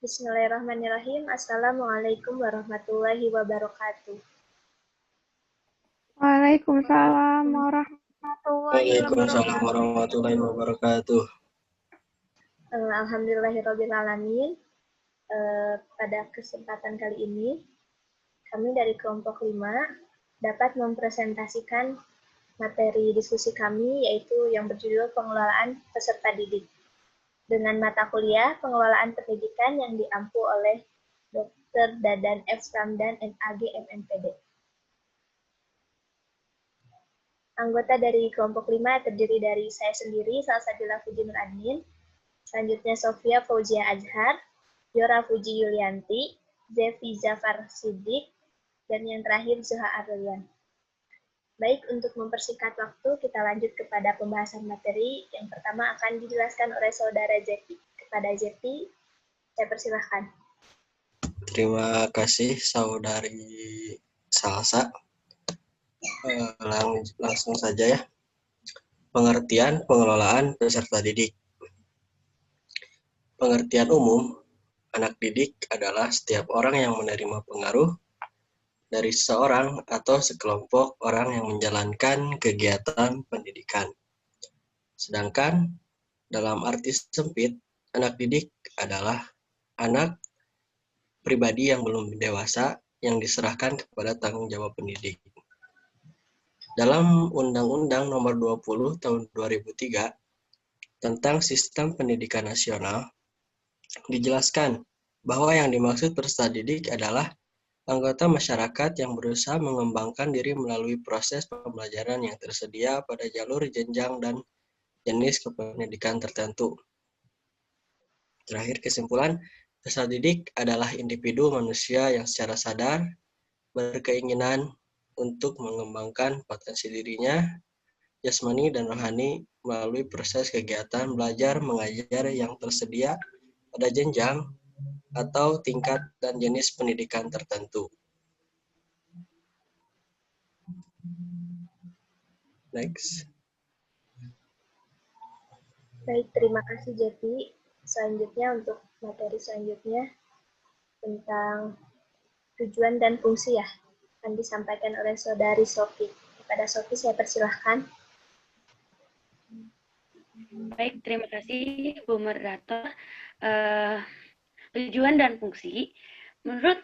Bismillahirrahmanirrahim. Assalamualaikum warahmatullahi wabarakatuh. Waalaikumsalam warahmatullahi Waalaikumsalam wabarakatuh. warahmatullahi wabarakatuh. Alhamdulillahirrabbilalamin. Pada kesempatan kali ini, kami dari kelompok 5 dapat mempresentasikan materi diskusi kami, yaitu yang berjudul pengelolaan peserta didik. Dengan mata kuliah pengelolaan pendidikan yang diampu oleh Dr. Dadan F. Ramdan, MAG, MNPD. Anggota dari kelompok 5 terdiri dari saya sendiri, Salsabila Fuji Nur Admin, selanjutnya Sofia Fauzia Azhar, Yora Fuji Yulianti, Zefi Zafar Siddiq, dan yang terakhir Zuha Arlian. Baik, untuk mempersingkat waktu, kita lanjut kepada pembahasan materi. Yang pertama akan dijelaskan oleh Saudara Zefi. Kepada Zefi, saya persilahkan. Terima kasih Saudari Salsa. Langsung saja ya. Pengertian pengelolaan peserta didik. Pengertian umum, anak didik adalah setiap orang yang menerima pengaruh dari seseorang atau sekelompok orang yang menjalankan kegiatan pendidikan. Sedangkan dalam arti sempit, anak didik adalah anak pribadi yang belum dewasa yang diserahkan kepada tanggung jawab pendidik. Dalam Undang-Undang Nomor 20 Tahun 2003 tentang Sistem Pendidikan Nasional, dijelaskan bahwa yang dimaksud peserta didik adalah anggota masyarakat yang berusaha mengembangkan diri melalui proses pembelajaran yang tersedia pada jalur jenjang dan jenis kependidikan tertentu. Terakhir, kesimpulan, peserta didik adalah individu manusia yang secara sadar berkeinginan untuk mengembangkan potensi dirinya, jasmani dan rohani melalui proses kegiatan belajar mengajar yang tersedia pada jenjang atau tingkat dan jenis pendidikan tertentu. Next. Baik, terima kasih Zefi. Selanjutnya untuk materi selanjutnya tentang tujuan dan fungsi ya, akan disampaikan oleh Saudari Sofi. Kepada Sofi saya persilahkan. Baik, terima kasih Bu Moderator. Tujuan dan fungsi, menurut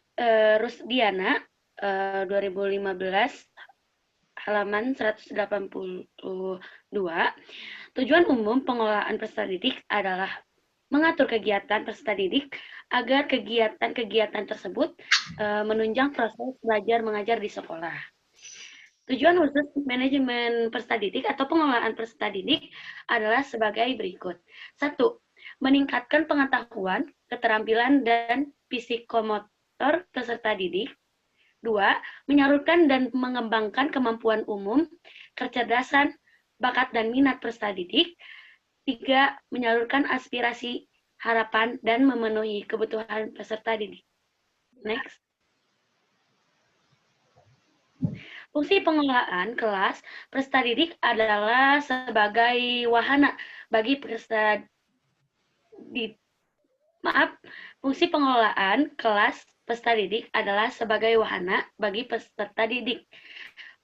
Rusdiana 2015 halaman 182, tujuan umum pengelolaan peserta didik adalah mengatur kegiatan peserta didik agar kegiatan-kegiatan tersebut menunjang proses belajar mengajar di sekolah. Tujuan khusus manajemen peserta didik atau pengelolaan peserta didik adalah sebagai berikut. 1. Meningkatkan pengetahuan, keterampilan, dan psikomotor peserta didik. 2. Menyalurkan dan mengembangkan kemampuan umum, kecerdasan, bakat, dan minat peserta didik. 3. Menyalurkan aspirasi, harapan, dan memenuhi kebutuhan peserta didik. Next. Fungsi pengelolaan kelas peserta didik adalah sebagai wahana bagi peserta didik. Fungsi pengelolaan kelas peserta didik adalah sebagai wahana bagi peserta didik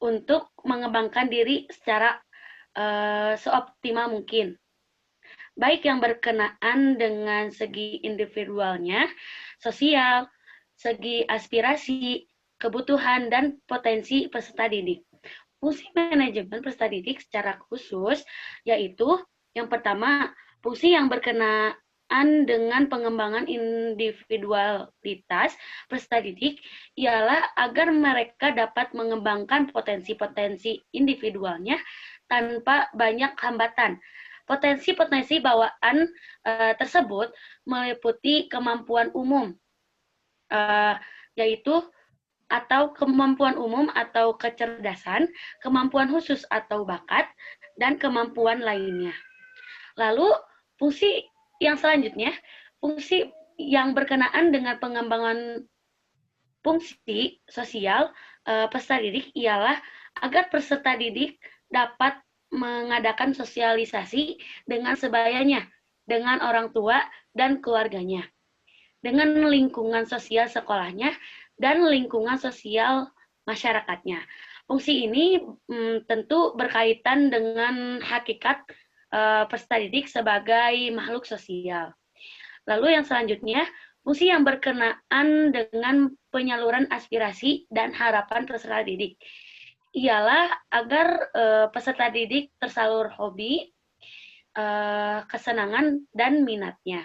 untuk mengembangkan diri secara seoptimal mungkin, baik yang berkenaan dengan segi individualnya, sosial, segi aspirasi, kebutuhan, dan potensi peserta didik. Fungsi manajemen peserta didik secara khusus yaitu yang pertama, fungsi yang berkenaan dengan pengembangan individualitas peserta didik ialah agar mereka dapat mengembangkan potensi-potensi individualnya tanpa banyak hambatan. Potensi-potensi bawaan tersebut meliputi kemampuan umum, yaitu atau kemampuan umum atau kecerdasan, kemampuan khusus atau bakat, dan kemampuan lainnya. Lalu fungsi yang selanjutnya, fungsi yang berkenaan dengan pengembangan fungsi sosial peserta didik ialah agar peserta didik dapat mengadakan sosialisasi dengan sebayanya dengan orang tua dan keluarganya. dengan lingkungan sosial sekolahnya dan lingkungan sosial masyarakatnya. Fungsi ini tentu berkaitan dengan hakikat peserta didik sebagai makhluk sosial. Lalu yang selanjutnya, fungsi yang berkenaan dengan penyaluran aspirasi dan harapan peserta didik ialah agar peserta didik tersalur hobi, kesenangan, dan minatnya.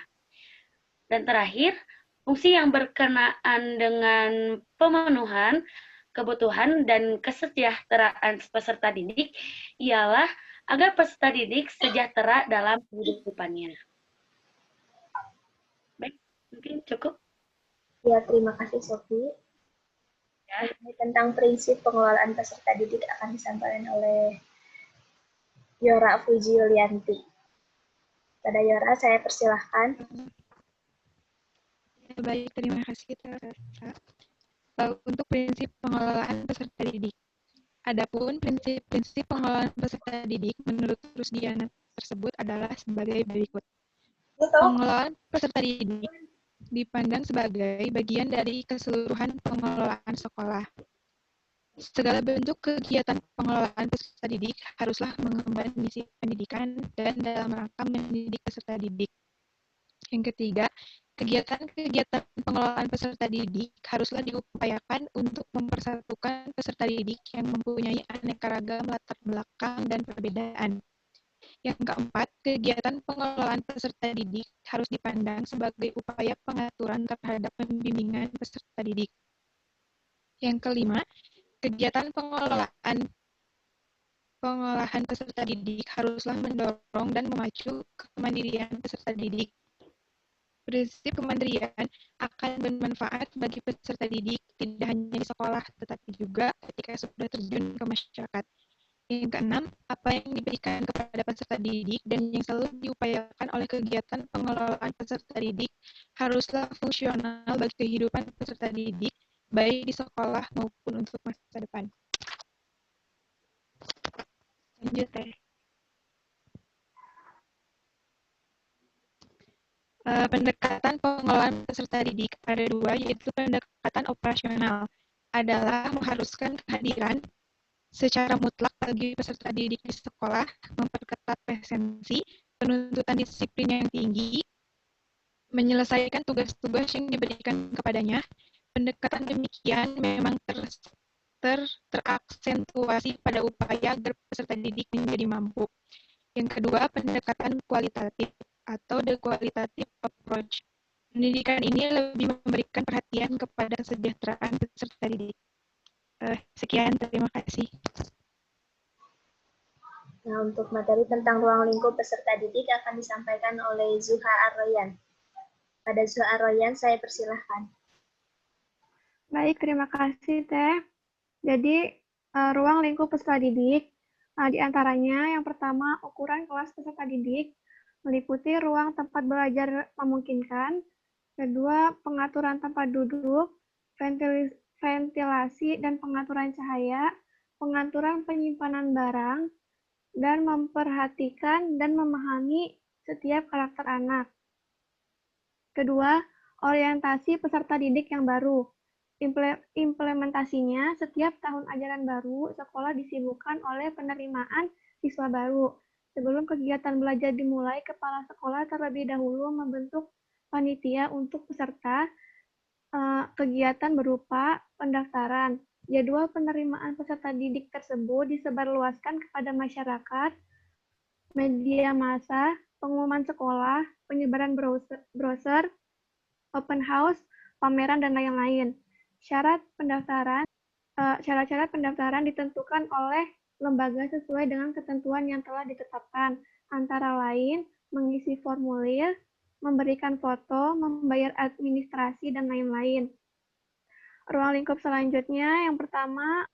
Dan terakhir, fungsi yang berkenaan dengan pemenuhan kebutuhan dan kesejahteraan peserta didik ialah agar peserta didik sejahtera dalam kehidupannya. Baik, mungkin cukup. Ya, terima kasih Sofi. Ya. Tentang prinsip pengelolaan peserta didik akan disampaikan oleh Yora Fuji Yulianti. Pada Yora, saya persilahkan. Baik, terima kasih untuk prinsip pengelolaan peserta didik. Adapun prinsip pengelolaan peserta didik menurut Rusdiana tersebut adalah sebagai berikut. Pengelolaan peserta didik dipandang sebagai bagian dari keseluruhan pengelolaan sekolah. Segala bentuk kegiatan pengelolaan peserta didik haruslah mengemban misi pendidikan dan dalam rangka mendidik peserta didik. Yang ketiga, kegiatan-kegiatan pengelolaan peserta didik haruslah diupayakan untuk mempersatukan peserta didik yang mempunyai aneka ragam latar belakang dan perbedaan. Yang keempat, kegiatan pengelolaan peserta didik harus dipandang sebagai upaya pengaturan terhadap pembimbingan peserta didik. Yang kelima, kegiatan pengolahan peserta didik haruslah mendorong dan memacu kemandirian peserta didik. Prinsip kemandirian akan bermanfaat bagi peserta didik tidak hanya di sekolah, tetapi juga ketika sudah terjun ke masyarakat. Yang keenam, apa yang diberikan kepada peserta didik dan yang selalu diupayakan oleh kegiatan pengelolaan peserta didik haruslah fungsional bagi kehidupan peserta didik, baik di sekolah maupun untuk masa depan. Lanjut, Teh. Pendekatan pengelolaan peserta didik ada dua, yaitu pendekatan operasional adalah mengharuskan kehadiran secara mutlak bagi peserta didik di sekolah, memperketat presensi, penuntutan disiplin yang tinggi, menyelesaikan tugas-tugas yang diberikan kepadanya. Pendekatan demikian memang teraksentuasi pada upaya agar peserta didik menjadi mampu. Yang kedua, pendekatan kualitatif atau the qualitative approach. Pendidikan ini lebih memberikan perhatian kepada kesejahteraan peserta didik. Sekian, terima kasih. Nah, untuk materi tentang ruang lingkup peserta didik akan disampaikan oleh Zuha Arroyan. Pada Zuha Arroyan, saya persilahkan. Baik, terima kasih, Teh. Jadi, ruang lingkup peserta didik, di antaranya yang pertama, ukuran kelas peserta didik, meliputi ruang tempat belajar memungkinkan, kedua, pengaturan tempat duduk, ventilasi dan pengaturan cahaya, pengaturan penyimpanan barang, dan memperhatikan dan memahami setiap karakter anak. Kedua, orientasi peserta didik yang baru. Implementasinya, setiap tahun ajaran baru, sekolah disibukkan oleh penerimaan siswa baru. Sebelum kegiatan belajar dimulai, kepala sekolah terlebih dahulu membentuk panitia untuk peserta. Kegiatan berupa pendaftaran. Jadwal penerimaan peserta didik tersebut disebarluaskan kepada masyarakat, media massa, pengumuman sekolah, penyebaran brosur, open house, pameran, dan lain-lain. Syarat-syarat pendaftaran ditentukan oleh lembaga sesuai dengan ketentuan yang telah ditetapkan, antara lain mengisi formulir, memberikan foto, membayar administrasi, dan lain-lain. Ruang lingkup selanjutnya, yang pertama,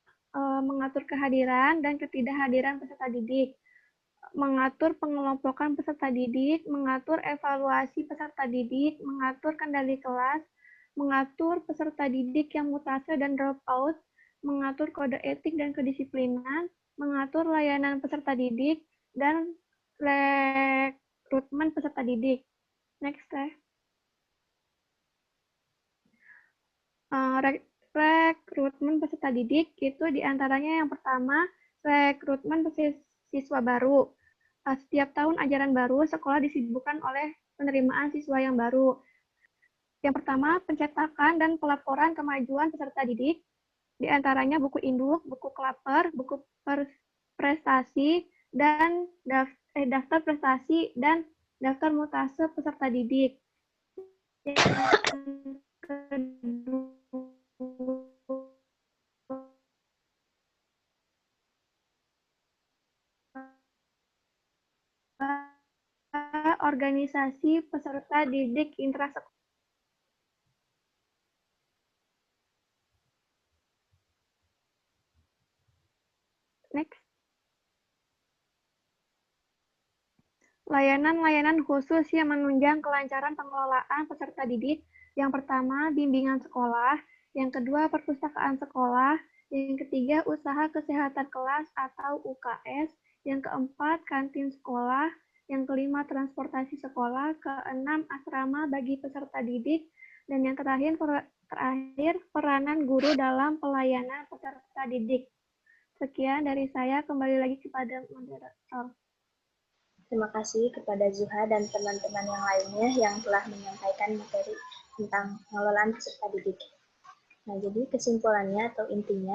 mengatur kehadiran dan ketidakhadiran peserta didik, mengatur pengelompokan peserta didik, mengatur evaluasi peserta didik, mengatur kendali kelas, mengatur peserta didik yang mutase dan drop out, mengatur kode etik dan kedisiplinan, mengatur layanan peserta didik, dan rekrutmen peserta didik. Next, Teh. Rekrutmen peserta didik itu diantaranya yang pertama, rekrutmen siswa baru. Setiap tahun ajaran baru, sekolah disibukkan oleh penerimaan siswa yang baru. Yang pertama, pencetakan dan pelaporan kemajuan peserta didik, diantaranya buku induk, buku klaper, buku prestasi, dan daftar prestasi dan daftar mutase peserta didik. Yang kedua, organisasi peserta didik intrasekolah. Next. Layanan-layanan khusus yang menunjang kelancaran pengelolaan peserta didik. Yang pertama, bimbingan sekolah. Yang kedua, perpustakaan sekolah. Yang ketiga, usaha kesehatan kelas atau UKS. Yang keempat, kantin sekolah. Yang kelima, transportasi sekolah. Keenam, asrama bagi peserta didik. Dan yang terakhir, peranan guru dalam pelayanan peserta didik. Sekian dari saya, kembali lagi kepada moderator. Terima kasih kepada Zuha dan teman-teman yang lainnya yang telah menyampaikan materi tentang pengelolaan peserta didik. Nah, jadi kesimpulannya atau intinya,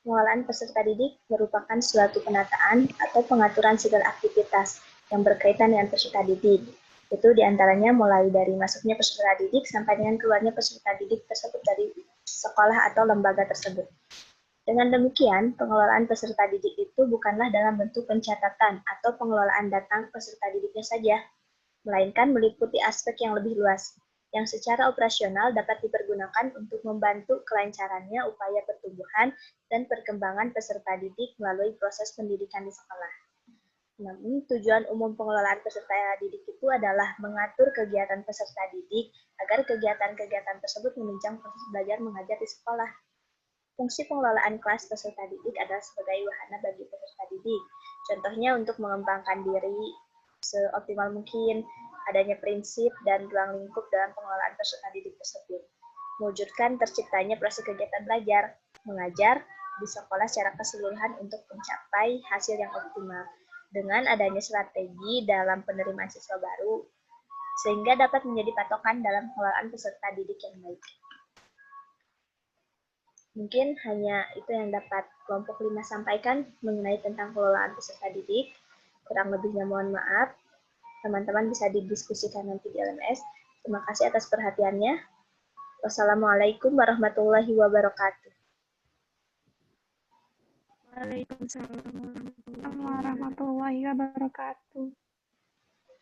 pengelolaan peserta didik merupakan suatu penataan atau pengaturan segala aktivitas yang berkaitan dengan peserta didik. Itu diantaranya mulai dari masuknya peserta didik sampai dengan keluarnya peserta didik tersebut dari sekolah atau lembaga tersebut. Dengan demikian, pengelolaan peserta didik itu bukanlah dalam bentuk pencatatan atau pengelolaan data peserta didiknya saja, melainkan meliputi aspek yang lebih luas, yang secara operasional dapat dipergunakan untuk membantu kelancarannya upaya pertumbuhan dan perkembangan peserta didik melalui proses pendidikan di sekolah. Namun, tujuan umum pengelolaan peserta didik itu adalah mengatur kegiatan peserta didik agar kegiatan-kegiatan tersebut menunjang proses belajar mengajar di sekolah. Fungsi pengelolaan kelas peserta didik adalah sebagai wahana bagi peserta didik. Contohnya untuk mengembangkan diri seoptimal mungkin, adanya prinsip dan ruang lingkup dalam pengelolaan peserta didik tersebut. Mewujudkan terciptanya proses kegiatan belajar, mengajar di sekolah secara keseluruhan untuk mencapai hasil yang optimal. Dengan adanya strategi dalam penerimaan siswa baru, sehingga dapat menjadi patokan dalam pengelolaan peserta didik yang baik. Mungkin hanya itu yang dapat kelompok 5 sampaikan mengenai tentang pengelolaan peserta didik. Kurang lebihnya mohon maaf. Teman-teman bisa didiskusikan nanti di LMS. Terima kasih atas perhatiannya. Wassalamualaikum warahmatullahi wabarakatuh. Waalaikumsalam warahmatullahi wabarakatuh.